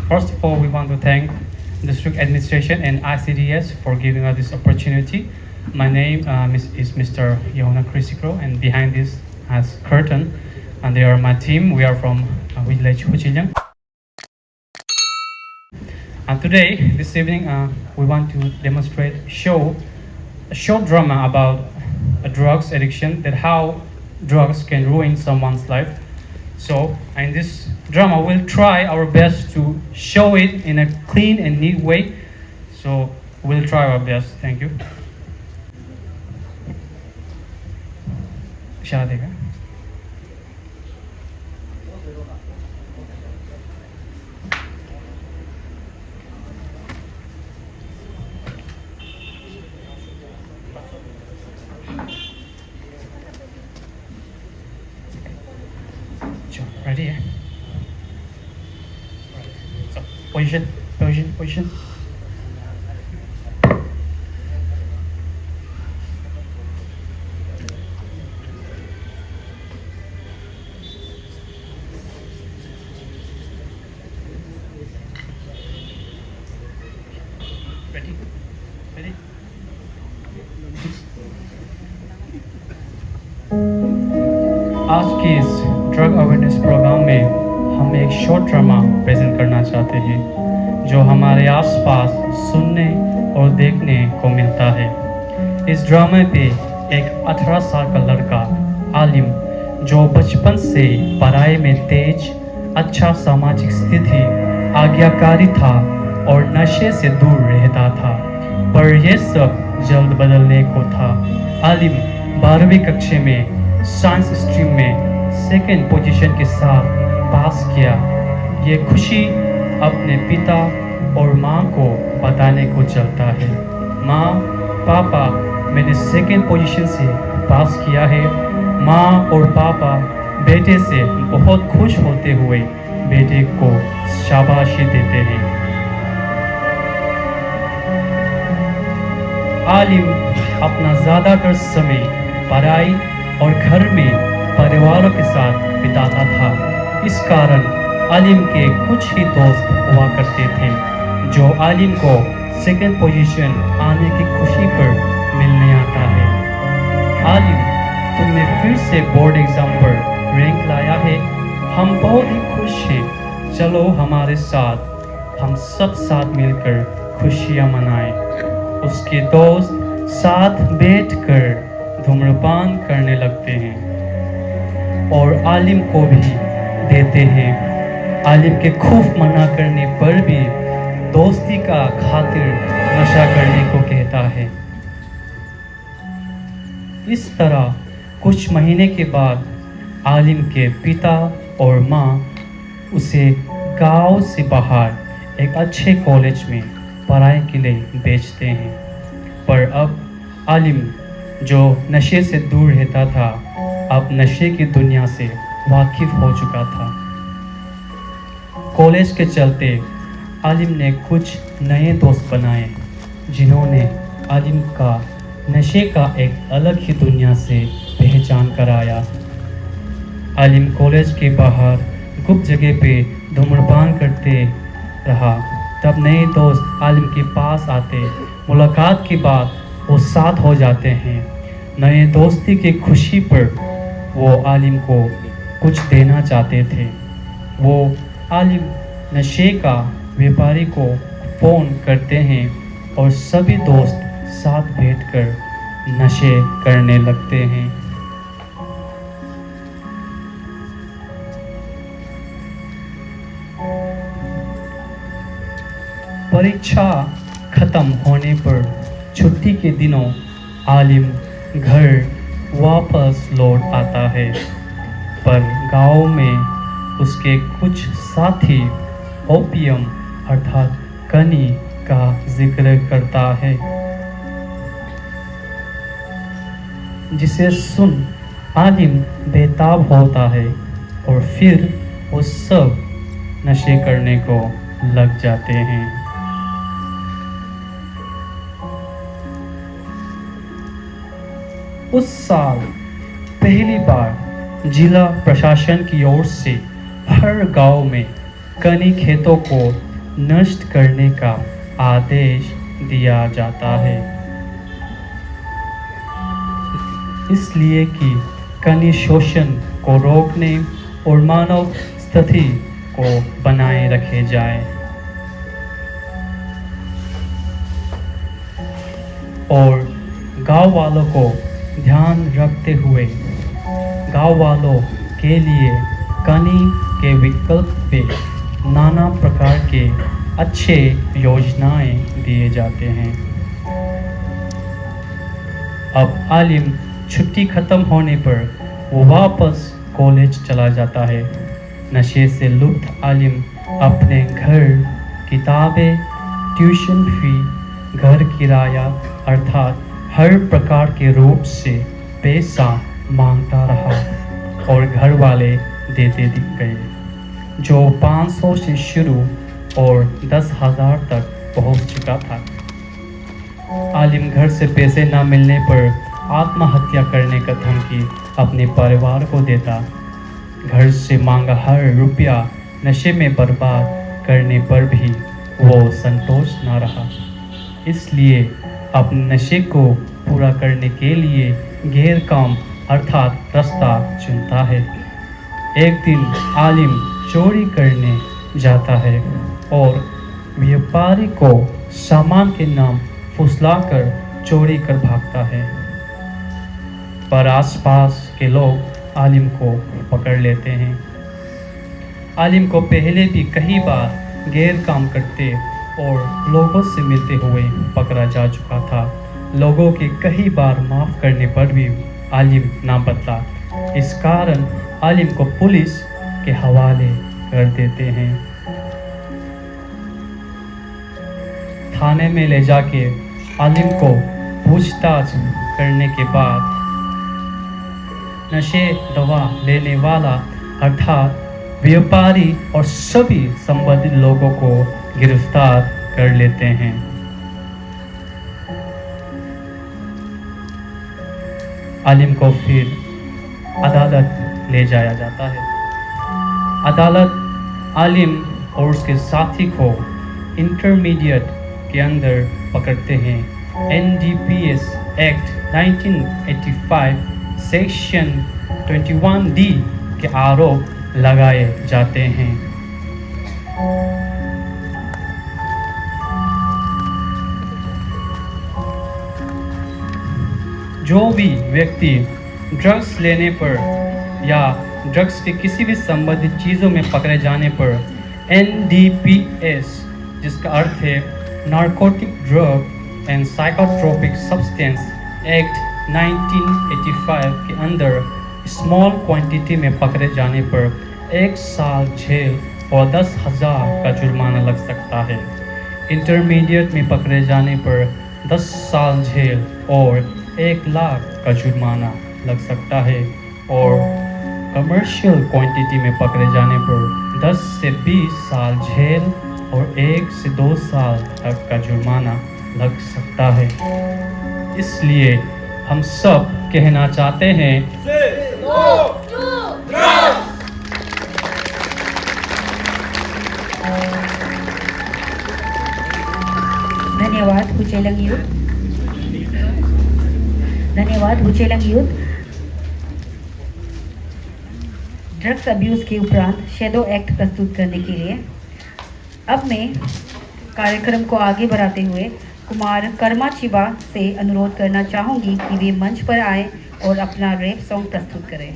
First of all, we want to thank District Administration and ICDS for giving us this opportunity. My name is Mr. Yona Krisikro, and behind this has Curtin, and they are my team. We are from village Huchilyang. And today, this evening, we want to demonstrate, show a short drama about a drugs addiction, that how drugs can ruin someone's life. So, in this drama, we'll try our best to show it in a clean and neat way. So, we'll try our best. Thank you. Shadega. Ready? Yeah? So, position. Ready? आज के इस drug awareness programme में हम एक short drama present करना चाहते हैं जो हमारे आसपास सुनने और देखने को मिलता है। इस ड्रामे पे एक 18 साल का लड़का आलिम जो बचपन से पढ़ाई में तेज, अच्छा सामाजिक स्थिति, आज्ञाकारी था और नशे से दूर रहता था, पर यह सब जल्द बदलने को था। आलिम 12वीं कक्षा में साइंस स्ट्रीम में सेकंड पोजीशन के साथ पास किया। ये खुशी अपने पिता और माँ को बताने को चलता है। माँ, पापा, मैंने सेकंड पोजीशन से पास किया है। माँ और पापा बेटे से बहुत खुश होते हुए बेटे को शाबाशी देते हैं। आलिम अपना ज़्यादातर समय पढ़ाई और घर में परिवारों के साथ बिताता था। इस कारण आलिम के कुछ ही दोस्त हुआ करते थे जो आलिम को सेकंड पोजीशन आने की खुशी पर मिलने आता है। आलिम, तुमने फिर से बोर्ड एग्जाम पर रैंक लाया है, हम बहुत ही खुश हैं। चलो हमारे साथ, हम सब साथ मिलकर खुशियाँ मनाएं। उसके दोस्त साथ बैठकर धूम्रपान करने लगते हैं और आलिम को भी देते हैं। आलिम के खूब मना करने पर भी दोस्ती का खातिर नशा करने को कहता है। इस तरह कुछ महीने के बाद आलिम के पिता और माँ उसे गांव से बाहर एक अच्छे कॉलेज में पढ़ाई के लिए भेजते हैं। पर अब आलिम जो नशे से दूर रहता था, अब नशे की दुनिया से वाकिफ हो चुका था। कॉलेज के चलते आलिम ने कुछ नए दोस्त बनाए जिन्होंने आलिम का नशे का एक अलग ही दुनिया से पहचान कराया। आलिम कॉलेज के बाहर गुप्त जगह पे धूम्रपान करते रहा। तब नए दोस्त आलिम के पास आते, मुलाकात के बाद वो साथ हो जाते हैं। नए दोस्ती की खुशी पर वो आलिम को कुछ देना चाहते थे। वो आलिम नशे का व्यापारी को फ़ोन करते हैं और सभी दोस्त साथ बैठकर नशे करने लगते हैं। परीक्षा खत्म होने पर छुट्टी के दिनों आलिम घर वापस लौट आता है, पर गांव में उसके कुछ साथी ओपियम अर्थात कनी का जिक्र करता है, जिसे सुन आलिम बेताब होता है और फिर वो सब नशे करने को लग जाते हैं। उस साल पहली बार जिला प्रशासन की ओर से हर गांव में कनी खेतों को नष्ट करने का आदेश दिया जाता है, इसलिए कि कनी शोषण को रोकने और मानव स्थिति को बनाए रखे जाए और गांव वालों को ध्यान रखते हुए गांव वालों के लिए कनी के विकल्प पे नाना प्रकार के अच्छे योजनाएं दिए जाते हैं। अब आलिम छुट्टी खत्म होने पर वो वापस कॉलेज चला जाता है। नशे से लुप्त आलिम अपने घर, किताबें, ट्यूशन फी, घर किराया अर्थात हर प्रकार के रूप से पैसा मांगता रहा और घर वाले देते दिख गए, जो 500 से शुरू और 10,000 तक पहुंच चुका था। आलिम घर से पैसे न मिलने पर आत्महत्या करने का धमकी अपने परिवार को देता। घर से मांगा हर रुपया नशे में बर्बाद करने पर भी वो संतोष न रहा, इसलिए अपने नशे को पूरा करने के लिए गैर काम अर्थात रास्ता चुनता है। एक दिन आलिम चोरी करने जाता है और व्यापारी को सामान के नाम फुसलाकर चोरी कर भागता है, पर आसपास के लोग आलिम को पकड़ लेते हैं। आलिम को पहले भी कई बार गैर काम करते और लोगों से मिलते हुए पकड़ा जा चुका था। लोगों के कई बार माफ़ करने पर भी आलिम ना बदला। इस कारण आलिम को पुलिस के हवाले कर देते हैं। थाने में ले जाके आलिम को पूछताछ करने के बाद नशे दवा लेने वाला अर्थात व्यापारी और सभी संबंधित लोगों को गिरफ्तार कर लेते हैं। आलिम को फिर अदालत ले जाया जाता है। अदालत आलिम और उसके साथी को इंटरमीडिएट के अंदर पकड़ते हैं। NDPS एक्ट 1985 सेक्शन 21D के आरोप लगाए जाते हैं। जो भी व्यक्ति ड्रग्स लेने पर या ड्रग्स के किसी भी संबंधित चीज़ों में पकड़े जाने पर NDPS, जिसका अर्थ है narcotic drug and psychotropic substance act 1985 के अंदर स्मॉल क्वांटिटी में पकड़े जाने पर 1 साल जेल और 10,000 का जुर्माना लग सकता है। इंटरमीडिएट में पकड़े जाने पर 10 साल जेल और 1 लाख का जुर्माना लग सकता है और कमर्शियल क्वांटिटी में पकड़े जाने पर 10 से 20 साल जेल और 1 से 2 साल तक का जुर्माना लग सकता है। इसलिए हम सब कहना चाहते हैं धन्यवाद हुचेलंग यूथ। धन्यवाद हुचेलंग यूथ। ड्रग्स अब्यूज़ के उपरांत शैडो एक्ट प्रस्तुत करने के लिए अब मैं कार्यक्रम को आगे बढ़ाते हुए कुमार कर्मा चिबा से अनुरोध करना चाहूँगी कि वे मंच पर आए और अपना रैप सॉन्ग प्रस्तुत करें।